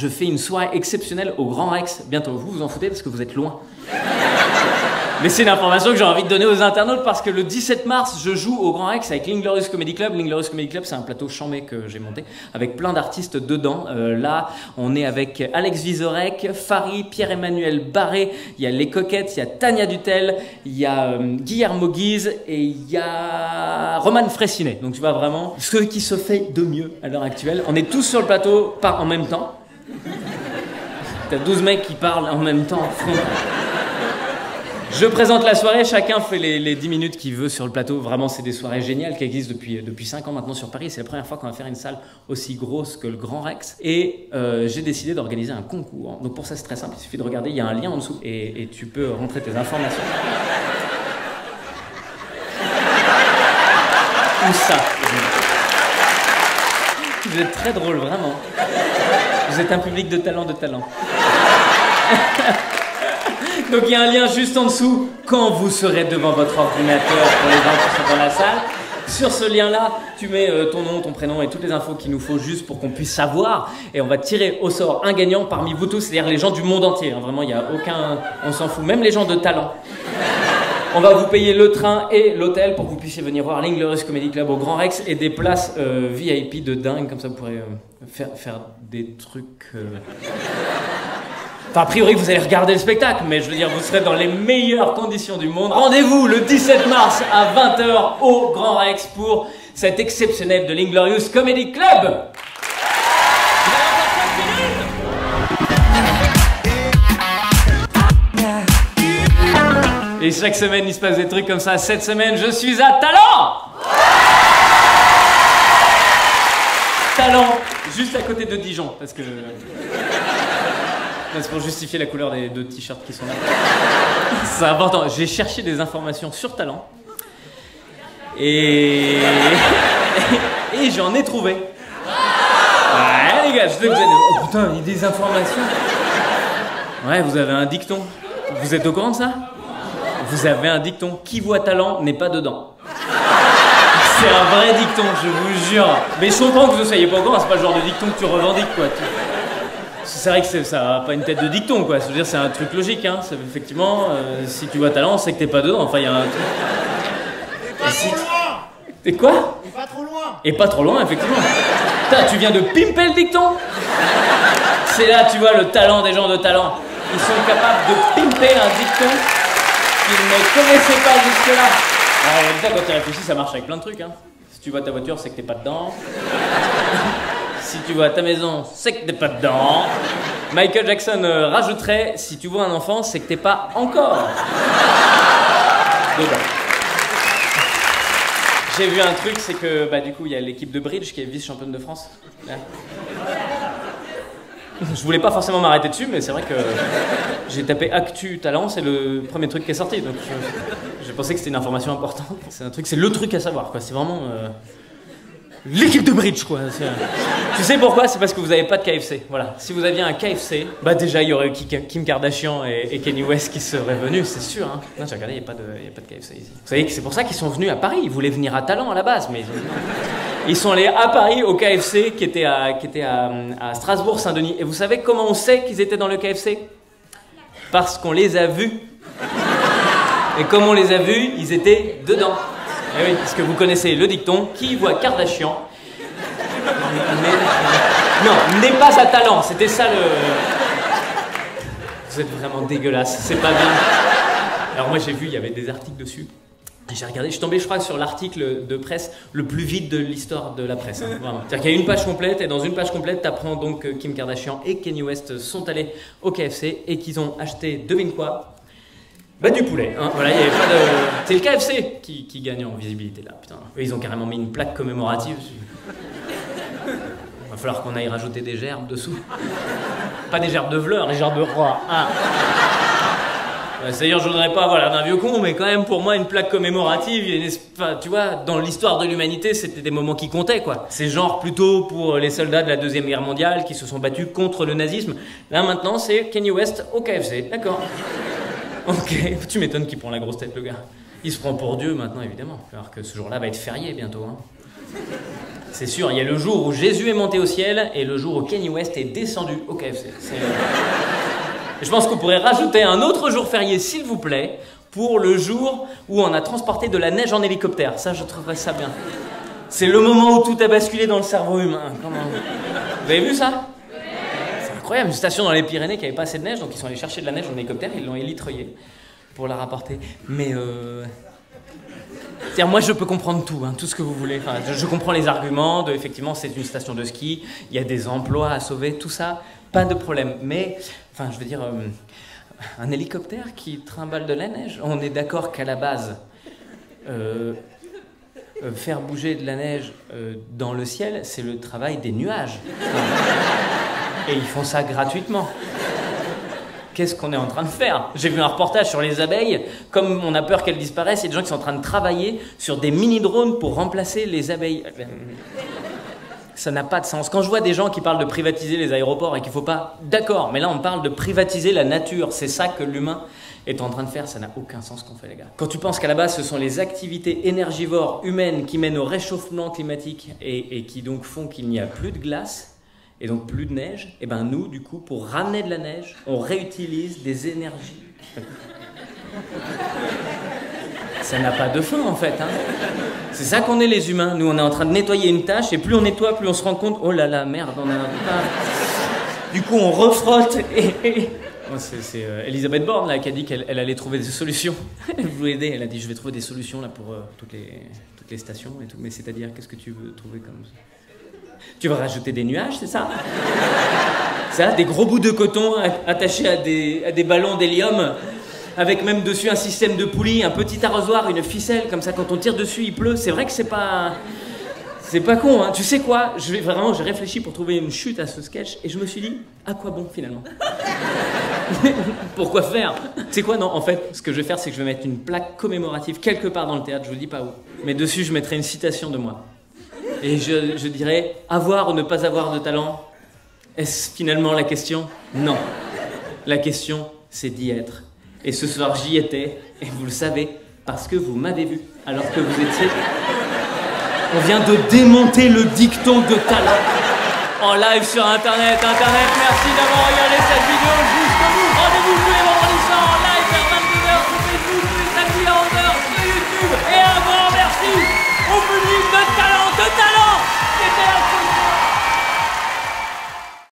je fais une soirée exceptionnelle au Grand Rex. Bientôt, vous vous en foutez parce que vous êtes loin. Mais c'est une information que j'ai envie de donner aux internautes parce que le 17 mars, je joue au Grand Rex avec l'Inglorious Comedy Club. L'Inglorious Comedy Club, c'est un plateau chambé que j'ai monté avec plein d'artistes dedans. Là, on est avec Alex Vizorek, Fari, Pierre-Emmanuel Barré, il y a Les Coquettes, il y a Tania Dutel, il y a Guillermo Guise et il y a Roman Fressinet. Donc tu vois vraiment ce qui se fait de mieux à l'heure actuelle. On est tous sur le plateau, pas en même temps. T'as 12 mecs qui parlent en même temps. Je présente la soirée, chacun fait les 10 minutes qu'il veut sur le plateau. Vraiment, c'est des soirées géniales qui existent depuis 5 ans maintenant sur Paris. C'est la première fois qu'on va faire une salle aussi grosse que le Grand Rex. Et j'ai décidé d'organiser un concours. Donc pour ça, c'est très simple. Il suffit de regarder, il y a un lien en dessous et tu peux rentrer tes informations. Où ça? Vous êtes très drôle, vraiment. Vous êtes un public de talent, de talent. Donc il y a un lien juste en dessous quand vous serez devant votre ordinateur pour les gens qui sont dans la salle. Sur ce lien-là, tu mets ton nom, ton prénom et toutes les infos qu'il nous faut juste pour qu'on puisse savoir. Et on va tirer au sort un gagnant parmi vous tous, c'est-à-dire les gens du monde entier. Vraiment, il n'y a aucun... On s'en fout, même les gens de talent. On va vous payer le train et l'hôtel pour que vous puissiez venir voir l'Inglorious Comedy Club au Grand Rex et des places VIP de dingue, comme ça vous pourrez faire des trucs... Enfin, a priori, vous allez regarder le spectacle, mais je veux dire, vous serez dans les meilleures conditions du monde. Rendez-vous le 17 mars à 20 h au Grand Rex pour cet exceptionnel de l'Inglorious Comedy Club. Et chaque semaine, il se passe des trucs comme ça. Cette semaine, je suis à Talent. Talent, juste à côté de Dijon, parce que... C'est pour justifier la couleur des deux t-shirts qui sont là. C'est important. J'ai cherché des informations sur Talent. Et j'en ai trouvé. Ouais, les gars, je sais que vous avez... Oh putain, il y a des informations. Ouais, vous avez un dicton. Vous êtes au courant de ça? Vous avez un dicton. Qui voit Talent n'est pas dedans. C'est un vrai dicton, je vous jure. Mais je comprends que vous ne soyez pas au courant, c'est pas le genre de dicton que tu revendiques, quoi. C'est vrai que ça n'a pas une tête de dicton, quoi. C'est-à-dire, c'est un truc logique, hein. Effectivement, si tu vois Talent, c'est que t'es pas dedans. Enfin, il y a un truc. Pas trop loin. Et quoi? Et pas trop loin. Et pas trop loin, effectivement. Putain, tu viens de pimper le dicton. C'est là, tu vois, le talent des gens de talent. Ils sont capables de pimper un dicton qu'ils ne connaissaient pas jusque-là. En réalité, quand tu réfléchis, ça marche avec plein de trucs, hein. Si tu vois ta voiture, c'est que t'es pas dedans. Si tu vois ta maison, c'est que t'es pas dedans. Michael Jackson rajouterait, si tu vois un enfant, c'est que t'es pas encore dedans. J'ai vu un truc, c'est que bah, du coup, il y a l'équipe de bridge qui est vice-championne de France. Là. Je voulais pas forcément m'arrêter dessus, mais c'est vrai que j'ai tapé Actu Talent, c'est le premier truc qui est sorti. Donc j'ai pensé que c'était une information importante. C'est un truc, c'est le truc à savoir, quoi. C'est vraiment... l'équipe de bridge, quoi. Tu sais pourquoi? C'est parce que vous n'avez pas de KFC. Voilà. Si vous aviez un KFC, bah déjà, il y aurait eu Kim Kardashian et Kanye West qui seraient venus, c'est sûr. Hein. Non, j'ai regardé, il n'y a pas de KFC ici. Vous savez que c'est pour ça qu'ils sont venus à Paris. Ils voulaient venir à Talent à la base, mais ils sont allés à Paris au KFC qui était à Strasbourg-Saint-Denis. Et vous savez comment on sait qu'ils étaient dans le KFC? Parce qu'on les a vus. Et comme on les a vus, ils étaient dedans. Eh oui, parce que vous connaissez le dicton, qui voit Kardashian non, n'est pas à Talent, c'était ça le... Vous êtes vraiment dégueulasse, c'est pas bien. Alors moi j'ai vu, il y avait des articles dessus. J'ai regardé, je suis tombé je crois sur l'article de presse le plus vite de l'histoire de la presse. Hein, vraiment. C'est-à-dire qu'il y a une page complète et dans une page complète t'apprends donc que Kim Kardashian et Kanye West sont allés au KFC et qu'ils ont acheté, devine quoi? Bah du poulet, hein. Voilà, il y avait pas de... C'est le KFC qui gagne en visibilité là, putain. Eux, ils ont carrément mis une plaque commémorative. Va falloir qu'on aille rajouter des gerbes dessous. Pas des gerbes de fleurs, des gerbes de roi. Ah. D'ailleurs, je voudrais pas avoir l'air d'un vieux con, mais quand même, pour moi, une plaque commémorative, il y a enfin, tu vois, dans l'histoire de l'humanité, c'était des moments qui comptaient, quoi. C'est genre plutôt pour les soldats de la Deuxième Guerre mondiale qui se sont battus contre le nazisme. Là, maintenant, c'est Kanye West au KFC, d'accord. Ok, tu m'étonnes qu'il prend la grosse tête, le gars. Il se prend pour Dieu maintenant, évidemment. Alors que ce jour-là va être férié bientôt, hein. C'est sûr, il y a le jour où Jésus est monté au ciel et le jour où Kanye West est descendu au KFC. Je pense qu'on pourrait rajouter un autre jour férié, s'il vous plaît, pour le jour où on a transporté de la neige en hélicoptère. Ça, je trouverais ça bien. C'est le moment où tout a basculé dans le cerveau humain. Vous avez vu ça? C'est incroyable, une station dans les Pyrénées qui n'avait pas assez de neige, donc ils sont allés chercher de la neige en hélicoptère, ils l'ont élitreuillée pour la rapporter. Mais c'est-à-dire, moi, je peux comprendre tout, hein, tout ce que vous voulez. Enfin, je comprends les arguments de, effectivement, c'est une station de ski, il y a des emplois à sauver, tout ça, pas de problème. Mais, enfin, je veux dire, un hélicoptère qui trimballe de la neige, on est d'accord qu'à la base, faire bouger de la neige dans le ciel, c'est le travail des nuages. Et ils font ça gratuitement. Qu'est-ce qu'on est en train de faire? J'ai vu un reportage sur les abeilles. Comme on a peur qu'elles disparaissent, il y a des gens qui sont en train de travailler sur des mini-drones pour remplacer les abeilles. Ça n'a pas de sens. Quand je vois des gens qui parlent de privatiser les aéroports et qu'il ne faut pas... D'accord, mais là on parle de privatiser la nature. C'est ça que l'humain est en train de faire. Ça n'a aucun sens qu'on fait, les gars. Quand tu penses qu'à la base, ce sont les activités énergivores humaines qui mènent au réchauffement climatique et qui donc font qu'il n'y a plus de glace, et donc plus de neige, et ben nous, du coup, pour ramener de la neige, on réutilise des énergies. Ça n'a pas de fin, en fait. Hein. C'est ça qu'on est, les humains. Nous, on est en train de nettoyer une tâche, et plus on nettoie, plus on se rend compte, oh là là, merde, on a un... Du coup, on refrotte, et... C'est Elisabeth Borne, là, qui a dit qu'elle allait trouver des solutions. Elle voulait aider, elle a dit, je vais trouver des solutions, là, pour toutes les stations et tout. Mais c'est-à-dire, qu'est-ce que tu veux trouver comme... Tu vas rajouter des nuages, c'est ça? Ça, des gros bouts de coton attachés à des ballons d'hélium, avec même dessus un système de poulie, un petit arrosoir, une ficelle, comme ça quand on tire dessus, il pleut. C'est vrai que c'est pas con, hein. Tu sais quoi? J'ai réfléchi pour trouver une chute à ce sketch, et je me suis dit, à quoi bon finalement? Pourquoi faire? Tu sais quoi? Non, en fait, ce que je vais faire, c'est que je vais mettre une plaque commémorative quelque part dans le théâtre, je vous dis pas où. Mais dessus, je mettrai une citation de moi. Et je dirais, avoir ou ne pas avoir de talent, est-ce finalement la question? Non. La question, c'est d'y être. Et ce soir, j'y étais, et vous le savez, parce que vous m'avez vu, alors que vous étiez... On vient de démonter le dicton de talent en live sur Internet. Merci d'avoir regardé cette vidéo.